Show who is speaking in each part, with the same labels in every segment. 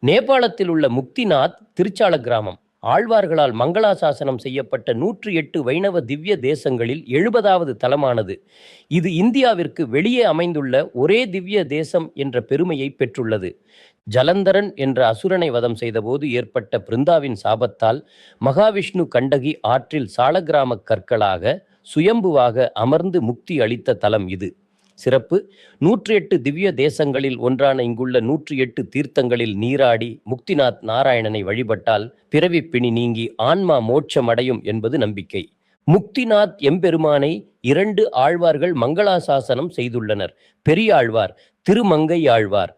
Speaker 1: நேபாளத்தில் உள்ள முக்திநாத் திருச்சால கிராமம் ஆழ்வார்களால் மங்களாசாசனம் செய்யப்பட்ட 108 வைணவ திவ்ய தேசங்களில் 70வது தலமானது. இது இந்தியாவிற்கு வெளியே அமைந்துள்ள ஒரே திவ்ய தேசம் என்ற பெருமையை பெற்றுள்ளது. ஜலந்தரன் என்ற அசுரனை வதம் செய்தபோது ஏற்பட்ட பிருந்தாவின் சாபத்தால் மகாவிஷ்ணு கண்டகி ஆற்றில் சாலக்கிராம கற்களாக சுயம்புவாக அமர்ந்து முக்தி அளித்த தலம் இது. சிறப்பு: 108 திவ்ய தேசங்களில் ஒன்றான இங்குள்ள 108 தீர்த்தங்களில் நீராடி முக்திநாத் நாராயணனை வழிபட்டால் பிறவி பிணி நீங்கி ஆன்மா மோட்சம் அடையும் என்பது நம்பிக்கை. முக்திநாத் எம்பெருமானை 2 ஆழ்வார்கள் மங்களாசாசனம் செய்துள்ளனர். பெரியாழ்வார் திருமங்கை ஆழ்வார்.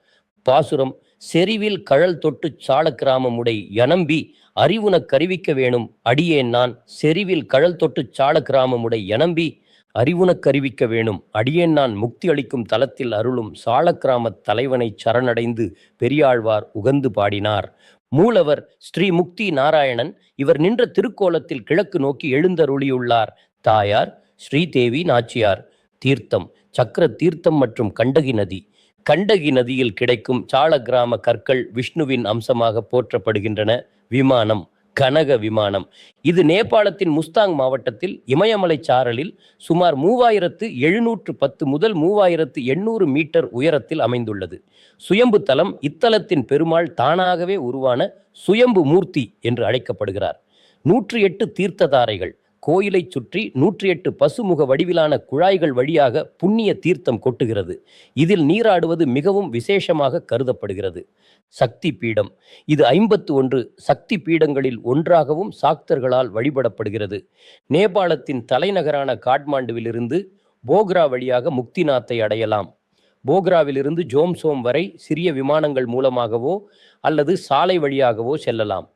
Speaker 1: பாசுரம்: செறிவில் கழல் தொட்டு சாலக்கிராமமுடை யனம்பி அறிவுனக் கறிவிக்க வேணும் அடியேன் நான். செறிவில் கழல் தொட்டு சாலக்கிராமமுடை யனம்பி அறிவுனக் கறிவிக்க வேணும் அடியேன் நான். முக்தி அளிக்கும் தலத்தில் அருளும் சாலக்கிராமத் தலைவனை சரணடைந்து பெரியாழ்வார் உகந்து பாடினார். மூலவர் ஸ்ரீ முக்தி நாராயணன். இவர் நின்ற திருக்கோலத்தில் கிழக்கு நோக்கி எழுந்தருளியுள்ளார். தாயார் ஸ்ரீதேவி நாச்சியார். தீர்த்தம் சக்கர தீர்த்தம் மற்றும் கண்டகி நதி. கண்டகி நதியில் கிடைக்கும் சாலக்கிராம கற்கள் விஷ்ணுவின் அம்சமாக போற்றப்படுகின்றன. விமானம் கனக விமானம். இது நேபாளத்தின் முஸ்தாங் மாவட்டத்தில் இமயமலை சாரலில் சுமார் 3710 முதல் 3800 மீட்டர் உயரத்தில் அமைந்துள்ளது. சுயம்பு தலம். இத்தலத்தின் பெருமாள் தானாகவே உருவான சுயம்பு மூர்த்தி என்று அழைக்கப்படுகிறார். 108 தீர்த்ததாரைகள். கோயிலை சுற்றி 108 பசுமுக வடிவிலான குழாய்கள் வழியாக புண்ணிய தீர்த்தம் கொட்டுகிறது. இதில் நீராடுவது மிகவும் விசேஷமாக கருதப்படுகிறது. சக்தி பீடம். இது 51 சக்தி பீடங்களில் ஒன்றாகவும் சாக்தர்களால் வழிபடப்படுகிறது. நேபாளத்தின் தலைநகரான காட்மாண்டுவிலிருந்து போக்ரா வழியாக முக்திநாத்தை அடையலாம். போக்ராவிலிருந்து ஜோம்சோம் வரை சிறிய விமானங்கள் மூலமாகவோ அல்லது சாலை வழியாகவோ செல்லலாம்.